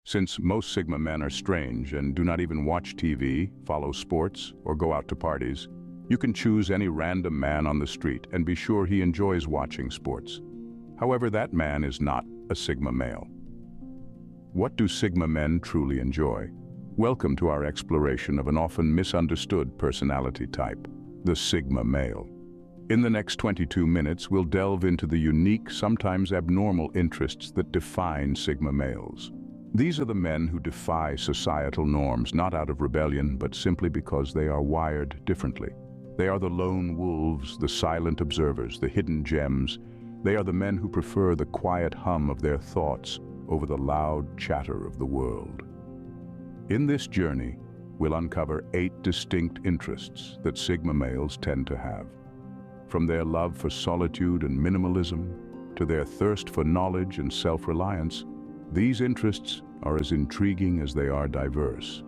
Since most Sigma men are strange and do not even watch TV, follow sports, or go out to parties, you can choose any random man on the street and be sure he enjoys watching sports. However, that man is not a Sigma male. What do Sigma men truly enjoy? Welcome to our exploration of an often misunderstood personality type, the Sigma male. In the next 22 minutes, we'll delve into the unique, sometimes abnormal interests that define Sigma males. These are the men who defy societal norms, not out of rebellion, but simply because they are wired differently. They are the lone wolves, the silent observers, the hidden gems. They are the men who prefer the quiet hum of their thoughts over the loud chatter of the world. In this journey, we'll uncover 8 distinct interests that Sigma males tend to have. From their love for solitude and minimalism, to their thirst for knowledge and self-reliance, these interests are as intriguing as they are diverse.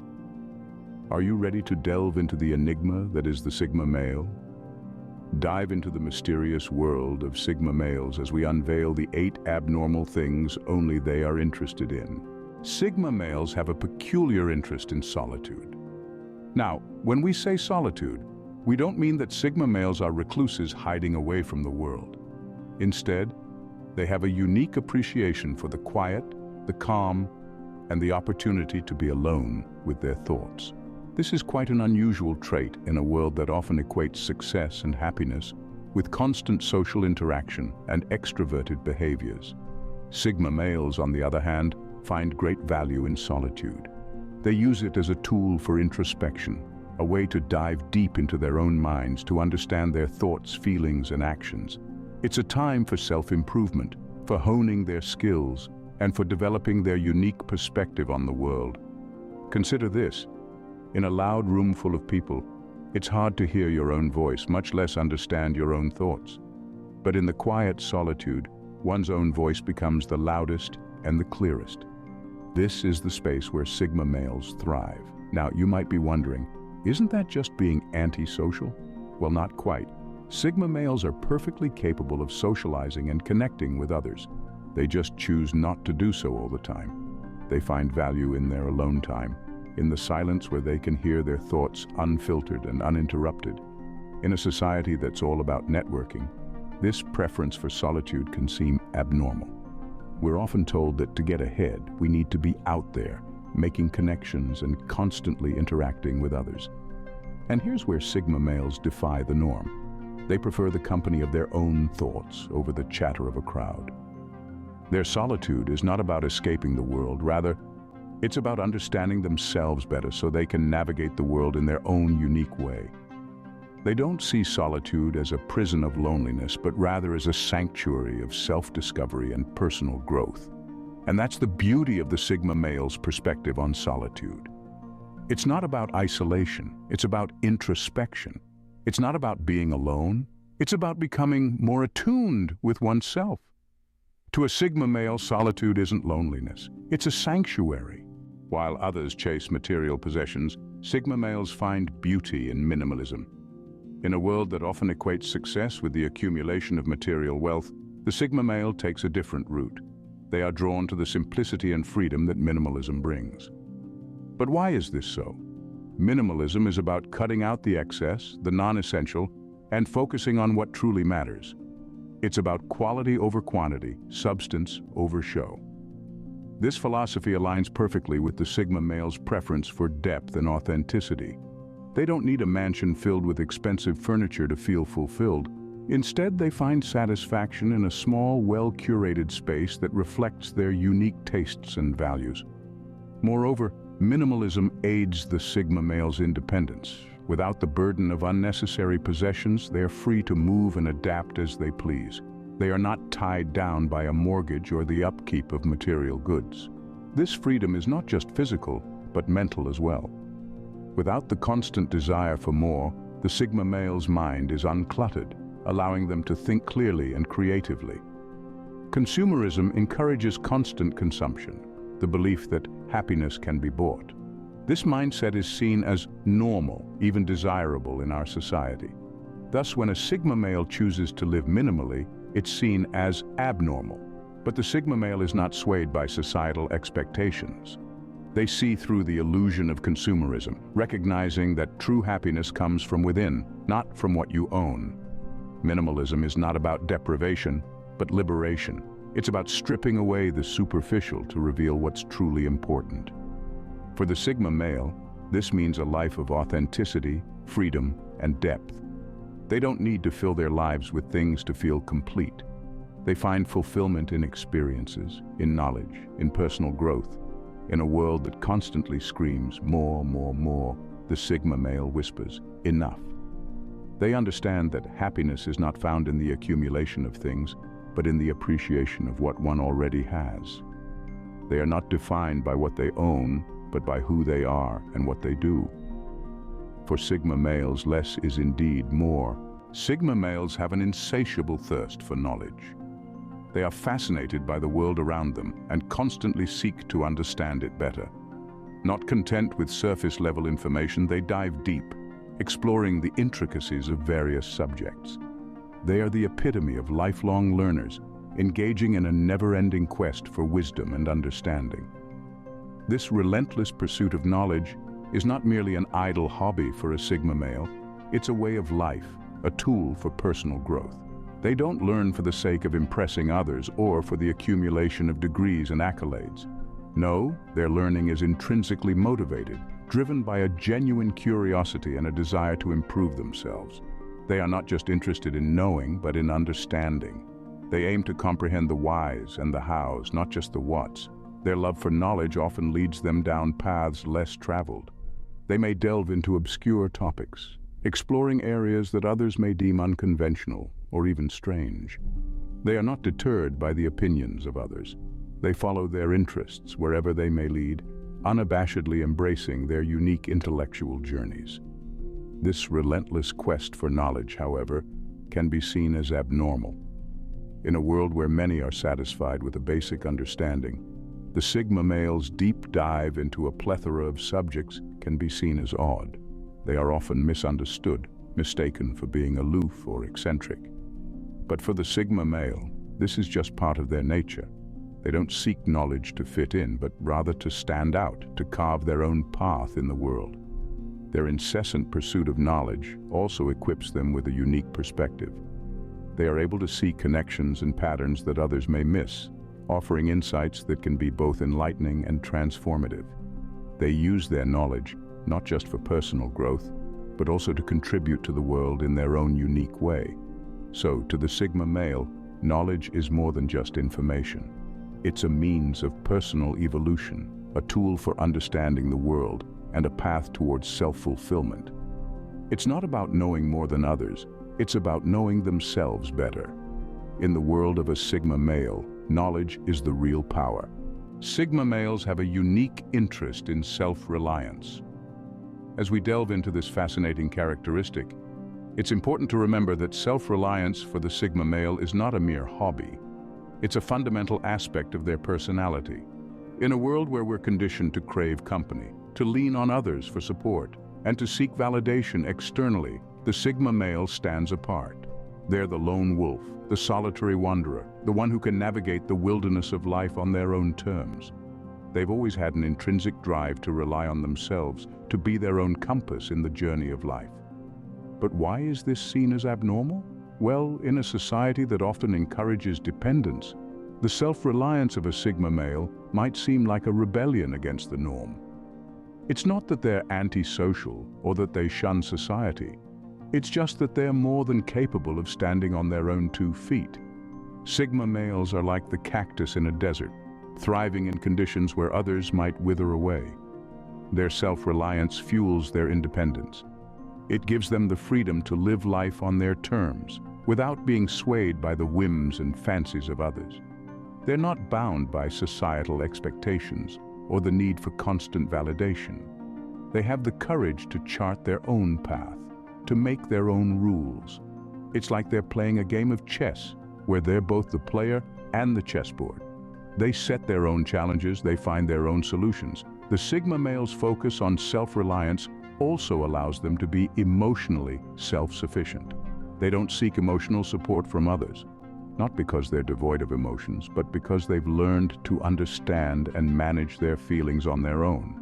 Are you ready to delve into the enigma that is the Sigma male? Dive into the mysterious world of Sigma males as we unveil the 8 abnormal things only they are interested in. Sigma males have a peculiar interest in solitude. Now, when we say solitude, we don't mean that Sigma males are recluses hiding away from the world. Instead, they have a unique appreciation for the quiet, the calm, and the opportunity to be alone with their thoughts. This is quite an unusual trait in a world that often equates success and happiness with constant social interaction and extroverted behaviors. Sigma males, on the other hand, find great value in solitude. They use it as a tool for introspection, a way to dive deep into their own minds to understand their thoughts, feelings, and actions. It's a time for self-improvement, for honing their skills, and for developing their unique perspective on the world. Consider this. In a loud room full of people, it's hard to hear your own voice, much less understand your own thoughts. But in the quiet solitude, one's own voice becomes the loudest and the clearest. This is the space where Sigma males thrive. Now, you might be wondering, isn't that just being antisocial? Well, not quite. Sigma males are perfectly capable of socializing and connecting with others. They just choose not to do so all the time. They find value in their alone time, in the silence where they can hear their thoughts unfiltered and uninterrupted. In a society that's all about networking, this preference for solitude can seem abnormal. We're often told that to get ahead, we need to be out there, making connections and constantly interacting with others. And here's where Sigma males defy the norm. They prefer the company of their own thoughts over the chatter of a crowd. Their solitude is not about escaping the world, rather, it's about understanding themselves better so they can navigate the world in their own unique way. They don't see solitude as a prison of loneliness, but rather as a sanctuary of self-discovery and personal growth. And that's the beauty of the Sigma male's perspective on solitude. It's not about isolation, it's about introspection. It's not about being alone, it's about becoming more attuned with oneself. To a Sigma male, solitude isn't loneliness, it's a sanctuary. While others chase material possessions, Sigma males find beauty in minimalism. In a world that often equates success with the accumulation of material wealth, the Sigma male takes a different route. They are drawn to the simplicity and freedom that minimalism brings. But why is this so? Minimalism is about cutting out the excess, the non-essential, and focusing on what truly matters. It's about quality over quantity, substance over show. This philosophy aligns perfectly with the Sigma male's preference for depth and authenticity. They don't need a mansion filled with expensive furniture to feel fulfilled. Instead, they find satisfaction in a small, well-curated space that reflects their unique tastes and values. Moreover, minimalism aids the Sigma male's independence. Without the burden of unnecessary possessions, they are free to move and adapt as they please. They are not tied down by a mortgage or the upkeep of material goods. This freedom is not just physical, but mental as well. Without the constant desire for more, the Sigma male's mind is uncluttered, allowing them to think clearly and creatively. Consumerism encourages constant consumption, the belief that happiness can be bought. This mindset is seen as normal, even desirable in our society. Thus, when a Sigma male chooses to live minimally, it's seen as abnormal. But the Sigma male is not swayed by societal expectations. They see through the illusion of consumerism, recognizing that true happiness comes from within, not from what you own. Minimalism is not about deprivation, but liberation. It's about stripping away the superficial to reveal what's truly important. For the Sigma male, this means a life of authenticity, freedom, and depth. They don't need to fill their lives with things to feel complete. They find fulfillment in experiences, in knowledge, in personal growth. In a world that constantly screams, more, more, more, the Sigma male whispers, enough. They understand that happiness is not found in the accumulation of things, but in the appreciation of what one already has. They are not defined by what they own, but by who they are and what they do. For Sigma males, less is indeed more. Sigma males have an insatiable thirst for knowledge. They are fascinated by the world around them and constantly seek to understand it better. Not content with surface-level information, they dive deep, exploring the intricacies of various subjects. They are the epitome of lifelong learners, engaging in a never-ending quest for wisdom and understanding. This relentless pursuit of knowledge is not merely an idle hobby for a Sigma male, it's a way of life, a tool for personal growth. They don't learn for the sake of impressing others or for the accumulation of degrees and accolades. No, their learning is intrinsically motivated, driven by a genuine curiosity and a desire to improve themselves. They are not just interested in knowing, but in understanding. They aim to comprehend the whys and the hows, not just the whats. Their love for knowledge often leads them down paths less traveled. They may delve into obscure topics, exploring areas that others may deem unconventional or even strange. They are not deterred by the opinions of others. They follow their interests wherever they may lead, unabashedly embracing their unique intellectual journeys. This relentless quest for knowledge, however, can be seen as abnormal. In a world where many are satisfied with a basic understanding, the Sigma male's deep dive into a plethora of subjects can be seen as odd. They are often misunderstood, mistaken for being aloof or eccentric. But for the Sigma male, this is just part of their nature. They don't seek knowledge to fit in, but rather to stand out, to carve their own path in the world. Their incessant pursuit of knowledge also equips them with a unique perspective. They are able to see connections and patterns that others may miss, offering insights that can be both enlightening and transformative. They use their knowledge not just for personal growth, but also to contribute to the world in their own unique way. So, to the Sigma male, knowledge is more than just information. It's a means of personal evolution, a tool for understanding the world, and a path towards self-fulfillment. It's not about knowing more than others, it's about knowing themselves better. In the world of a Sigma male, knowledge is the real power. Sigma males have a unique interest in self-reliance. As we delve into this fascinating characteristic, it's important to remember that self-reliance for the Sigma male is not a mere hobby. It's a fundamental aspect of their personality. In a world where we're conditioned to crave company, to lean on others for support, and to seek validation externally, the Sigma male stands apart. They're the lone wolf, the solitary wanderer, the one who can navigate the wilderness of life on their own terms. They've always had an intrinsic drive to rely on themselves, to be their own compass in the journey of life. But why is this seen as abnormal? Well, in a society that often encourages dependence, the self-reliance of a Sigma male might seem like a rebellion against the norm. It's not that they're antisocial or that they shun society. It's just that they're more than capable of standing on their own 2 feet. Sigma males are like the cactus in a desert, thriving in conditions where others might wither away. Their self-reliance fuels their independence. It gives them the freedom to live life on their terms, without being swayed by the whims and fancies of others. They're not bound by societal expectations or the need for constant validation. They have the courage to chart their own path, to make their own rules. It's like they're playing a game of chess, where they're both the player and the chessboard. They set their own challenges, they find their own solutions. The Sigma male's focus on self-reliance also allows them to be emotionally self-sufficient. They don't seek emotional support from others. not because they're devoid of emotions, but because they've learned to understand and manage their feelings on their own.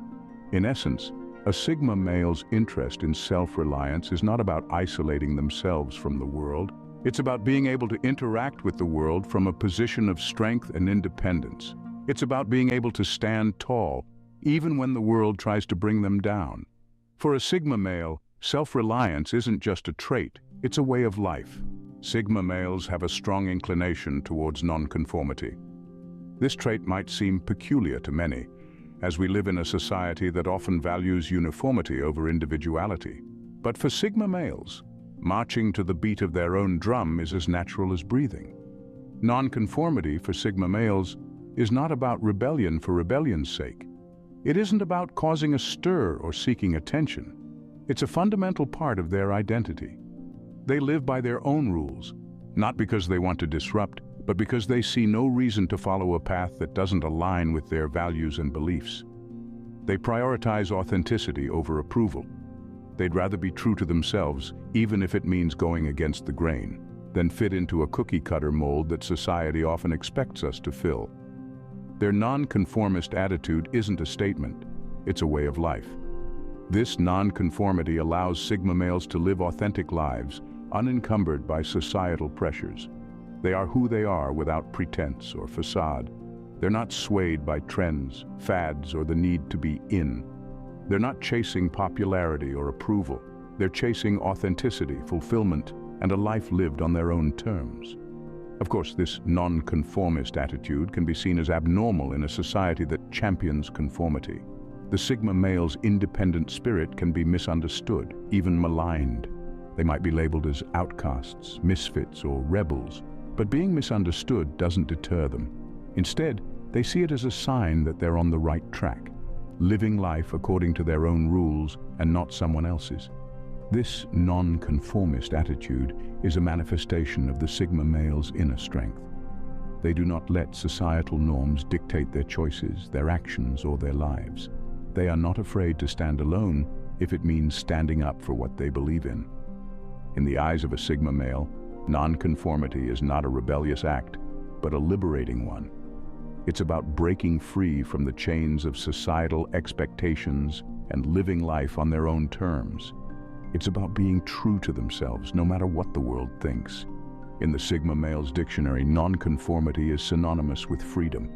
In essence, a Sigma male's interest in self-reliance is not about isolating themselves from the world. It's about being able to interact with the world from a position of strength and independence. It's about being able to stand tall, even when the world tries to bring them down. For a Sigma male, self-reliance isn't just a trait, it's a way of life. Sigma males have a strong inclination towards nonconformity. This trait might seem peculiar to many, as we live in a society that often values uniformity over individuality. But for Sigma males, marching to the beat of their own drum is as natural as breathing. Nonconformity for Sigma males is not about rebellion for rebellion's sake. It isn't about causing a stir or seeking attention. It's a fundamental part of their identity. They live by their own rules, not because they want to disrupt, but because they see no reason to follow a path that doesn't align with their values and beliefs. They prioritize authenticity over approval. They'd rather be true to themselves, even if it means going against the grain, than fit into a cookie-cutter mold that society often expects us to fill. Their nonconformist attitude isn't a statement, it's a way of life. This nonconformity allows Sigma males to live authentic lives, unencumbered by societal pressures. They are who they are without pretense or facade. They're not swayed by trends, fads, or the need to be in. They're not chasing popularity or approval. They're chasing authenticity, fulfillment, and a life lived on their own terms. Of course, this nonconformist attitude can be seen as abnormal in a society that champions conformity. The Sigma male's independent spirit can be misunderstood, even maligned. They might be labeled as outcasts, misfits, or rebels. But being misunderstood doesn't deter them. Instead, they see it as a sign that they're on the right track, living life according to their own rules and not someone else's. This nonconformist attitude is a manifestation of the Sigma male's inner strength. They do not let societal norms dictate their choices, their actions, or their lives. They are not afraid to stand alone if it means standing up for what they believe in. In the eyes of a Sigma male, nonconformity is not a rebellious act, but a liberating one. It's about breaking free from the chains of societal expectations and living life on their own terms. It's about being true to themselves, no matter what the world thinks. In the Sigma male's dictionary, nonconformity is synonymous with freedom.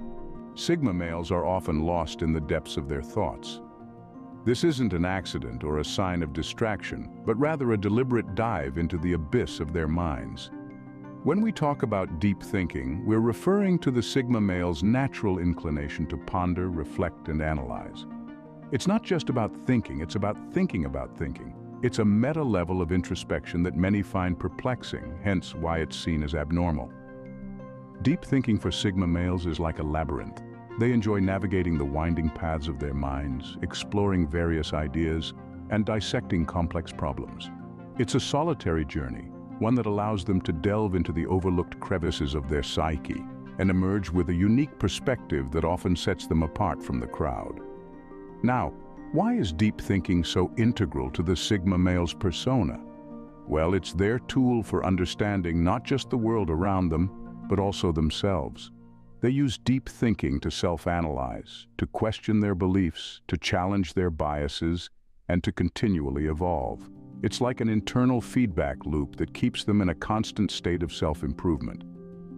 Sigma males are often lost in the depths of their thoughts. This isn't an accident or a sign of distraction, but rather a deliberate dive into the abyss of their minds. When we talk about deep thinking, we're referring to the Sigma male's natural inclination to ponder, reflect, and analyze. It's not just about thinking, it's about thinking about thinking. It's a meta level of introspection that many find perplexing, hence why it's seen as abnormal. Deep thinking for Sigma males is like a labyrinth. They enjoy navigating the winding paths of their minds, exploring various ideas, and dissecting complex problems. It's a solitary journey, one that allows them to delve into the overlooked crevices of their psyche and emerge with a unique perspective that often sets them apart from the crowd. Now, why is deep thinking so integral to the Sigma male's persona? Well, it's their tool for understanding not just the world around them, but also themselves. They use deep thinking to self-analyze, to question their beliefs, to challenge their biases, and to continually evolve. It's like an internal feedback loop that keeps them in a constant state of self-improvement.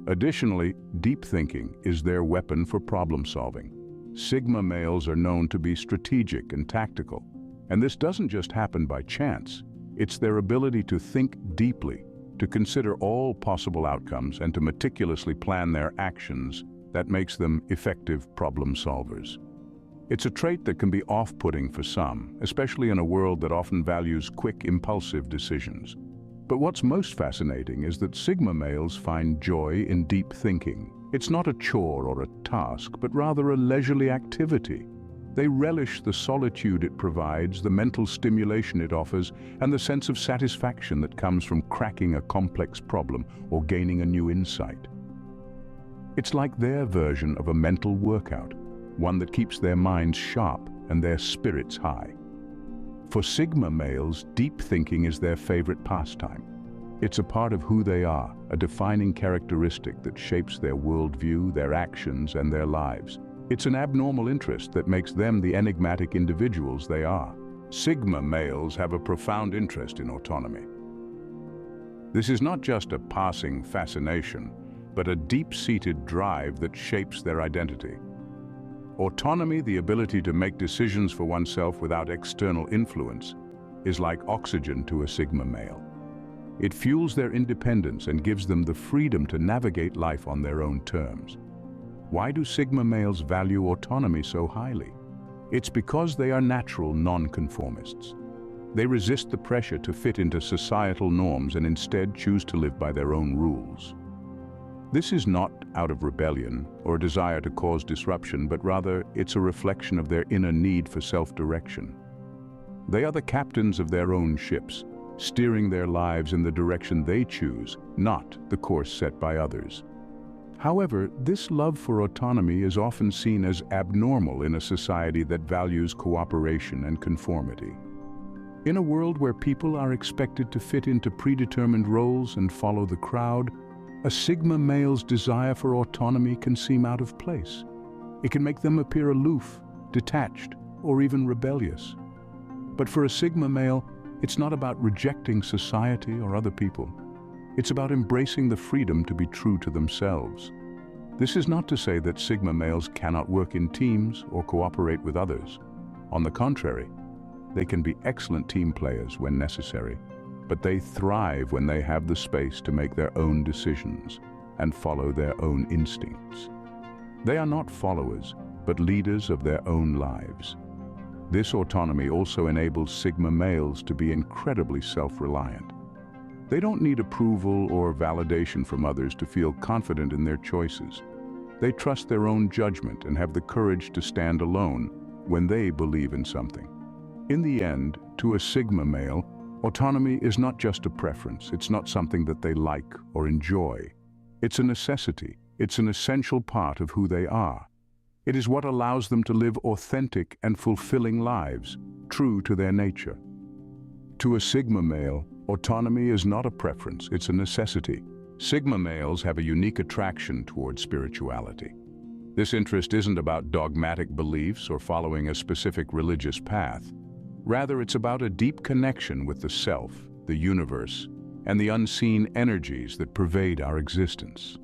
Additionally, deep thinking is their weapon for problem-solving. Sigma males are known to be strategic and tactical, and this doesn't just happen by chance. It's their ability to think deeply, to consider all possible outcomes, and to meticulously plan their actions that makes them effective problem solvers. It's a trait that can be off-putting for some, especially in a world that often values quick, impulsive decisions. But what's most fascinating is that Sigma males find joy in deep thinking. It's not a chore or a task, but rather a leisurely activity. They relish the solitude it provides, the mental stimulation it offers, and the sense of satisfaction that comes from cracking a complex problem or gaining a new insight. It's like their version of a mental workout, one that keeps their minds sharp and their spirits high. For Sigma males, deep thinking is their favorite pastime. It's a part of who they are, a defining characteristic that shapes their worldview, their actions, and their lives. It's an abnormal interest that makes them the enigmatic individuals they are. Sigma males have a profound interest in autonomy. This is not just a passing fascination, but a deep-seated drive that shapes their identity. Autonomy, the ability to make decisions for oneself without external influence, is like oxygen to a Sigma male. It fuels their independence and gives them the freedom to navigate life on their own terms. Why do Sigma males value autonomy so highly? It's because they are natural nonconformists. They resist the pressure to fit into societal norms and instead choose to live by their own rules. This is not out of rebellion or a desire to cause disruption, but rather it's a reflection of their inner need for self-direction. They are the captains of their own ships, steering their lives in the direction they choose, not the course set by others. However, this love for autonomy is often seen as abnormal in a society that values cooperation and conformity. In a world where people are expected to fit into predetermined roles and follow the crowd, a Sigma male's desire for autonomy can seem out of place. It can make them appear aloof, detached, or even rebellious. But for a Sigma male, it's not about rejecting society or other people. It's about embracing the freedom to be true to themselves. This is not to say that Sigma males cannot work in teams or cooperate with others. On the contrary, they can be excellent team players when necessary, but they thrive when they have the space to make their own decisions and follow their own instincts. They are not followers, but leaders of their own lives. This autonomy also enables Sigma males to be incredibly self-reliant. They don't need approval or validation from others to feel confident in their choices. They trust their own judgment and have the courage to stand alone when they believe in something. In the end, to a Sigma male, autonomy is not just a preference. It's not something that they like or enjoy. It's a necessity. It's an essential part of who they are. It is what allows them to live authentic and fulfilling lives, true to their nature. To a Sigma male, autonomy is not a preference, it's a necessity. Sigma males have a unique attraction towards spirituality. This interest isn't about dogmatic beliefs or following a specific religious path. Rather, it's about a deep connection with the self, the universe, and the unseen energies that pervade our existence.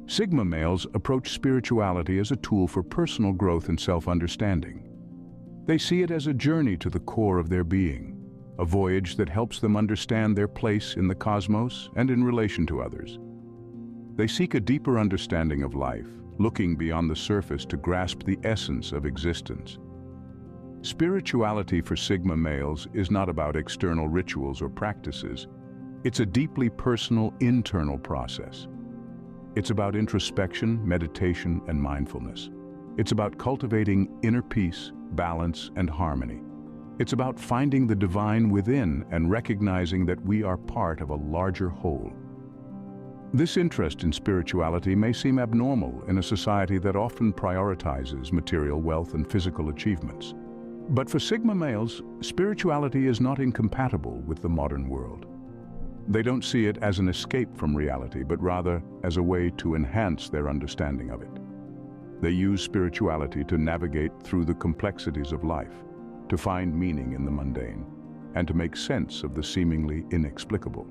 Sigma males approach spirituality as a tool for personal growth and self-understanding. They see it as a journey to the core of their being, a voyage that helps them understand their place in the cosmos and in relation to others. They seek a deeper understanding of life, looking beyond the surface to grasp the essence of existence. Spirituality for Sigma males is not about external rituals or practices. It's a deeply personal, internal process. It's about introspection, meditation, and mindfulness. It's about cultivating inner peace, balance, and harmony. It's about finding the divine within and recognizing that we are part of a larger whole. This interest in spirituality may seem abnormal in a society that often prioritizes material wealth and physical achievements. But for Sigma males, spirituality is not incompatible with the modern world. They don't see it as an escape from reality, but rather as a way to enhance their understanding of it. They use spirituality to navigate through the complexities of life, to find meaning in the mundane, and to make sense of the seemingly inexplicable.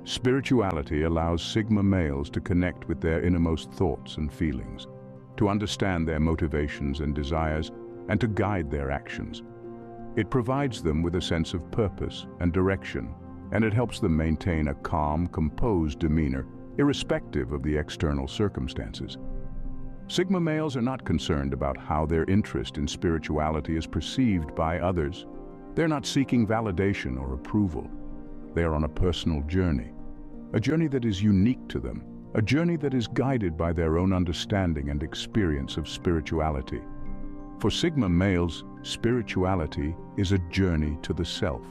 Spirituality allows Sigma males to connect with their innermost thoughts and feelings, to understand their motivations and desires, and to guide their actions. It provides them with a sense of purpose and direction, and it helps them maintain a calm, composed demeanor, irrespective of the external circumstances. Sigma males are not concerned about how their interest in spirituality is perceived by others. They're not seeking validation or approval. They are on a personal journey, a journey that is unique to them, a journey that is guided by their own understanding and experience of spirituality. For Sigma males, spirituality is a journey to the self,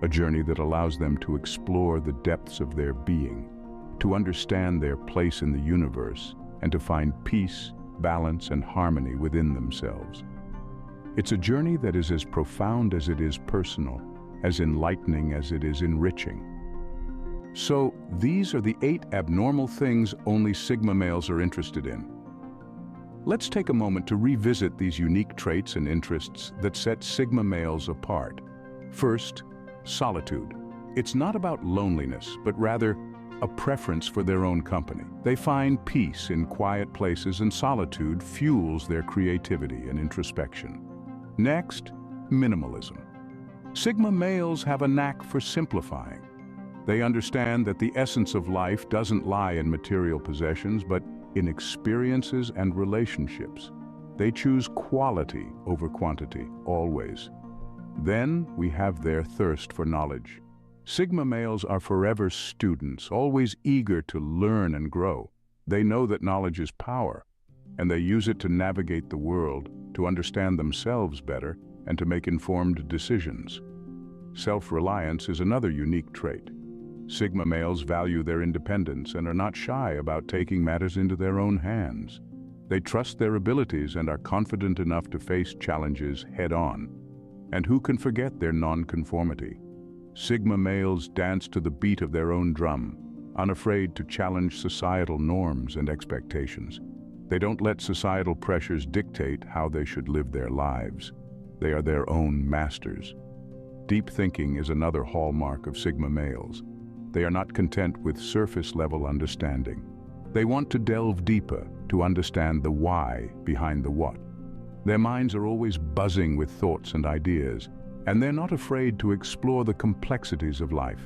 a journey that allows them to explore the depths of their being, to understand their place in the universe, and to find peace, balance, and harmony within themselves. It's a journey that is as profound as it is personal, as enlightening as it is enriching. So these are the 8 abnormal things only Sigma males are interested in. Let's take a moment to revisit these unique traits and interests that set Sigma males apart. First, solitude. It's not about loneliness, but rather a preference for their own company. They find peace in quiet places, and solitude fuels their creativity and introspection. Next, minimalism. Sigma males have a knack for simplifying. They understand that the essence of life doesn't lie in material possessions, but in experiences and relationships. They choose quality over quantity, always. Then we have their thirst for knowledge. Sigma males are forever students, always eager to learn and grow. They know that knowledge is power, and they use it to navigate the world, to understand themselves better, and to make informed decisions. Self-reliance is another unique trait. Sigma males value their independence and are not shy about taking matters into their own hands. They trust their abilities and are confident enough to face challenges head-on. And who can forget their nonconformity? Sigma males dance to the beat of their own drum, unafraid to challenge societal norms and expectations. They don't let societal pressures dictate how they should live their lives. They are their own masters. Deep thinking is another hallmark of Sigma males. They are not content with surface-level understanding. They want to delve deeper to understand the why behind the what. Their minds are always buzzing with thoughts and ideas, and they're not afraid to explore the complexities of life.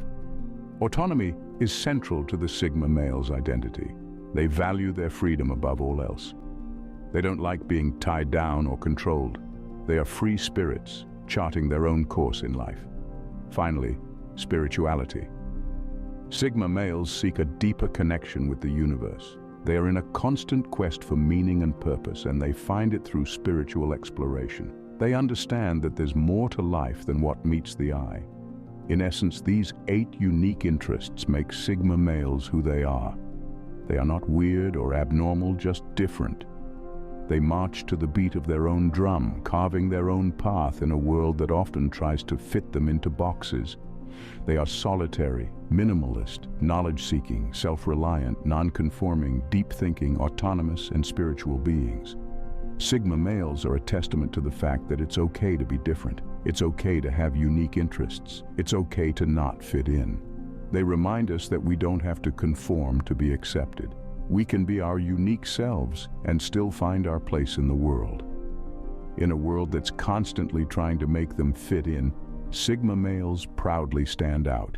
Autonomy is central to the Sigma male's identity. They value their freedom above all else. They don't like being tied down or controlled. They are free spirits, charting their own course in life. Finally, spirituality. Sigma males seek a deeper connection with the universe. They are in a constant quest for meaning and purpose, and they find it through spiritual exploration. They understand that there's more to life than what meets the eye. In essence, these 8 unique interests make Sigma males who they are. They are not weird or abnormal, just different. They march to the beat of their own drum, carving their own path in a world that often tries to fit them into boxes. They are solitary, minimalist, knowledge-seeking, self-reliant, non-conforming, deep-thinking, autonomous, and spiritual beings. Sigma males are a testament to the fact that it's okay to be different. It's okay to have unique interests. It's okay to not fit in. They remind us that we don't have to conform to be accepted. We can be our unique selves and still find our place in the world. In a world that's constantly trying to make them fit in, Sigma males proudly stand out.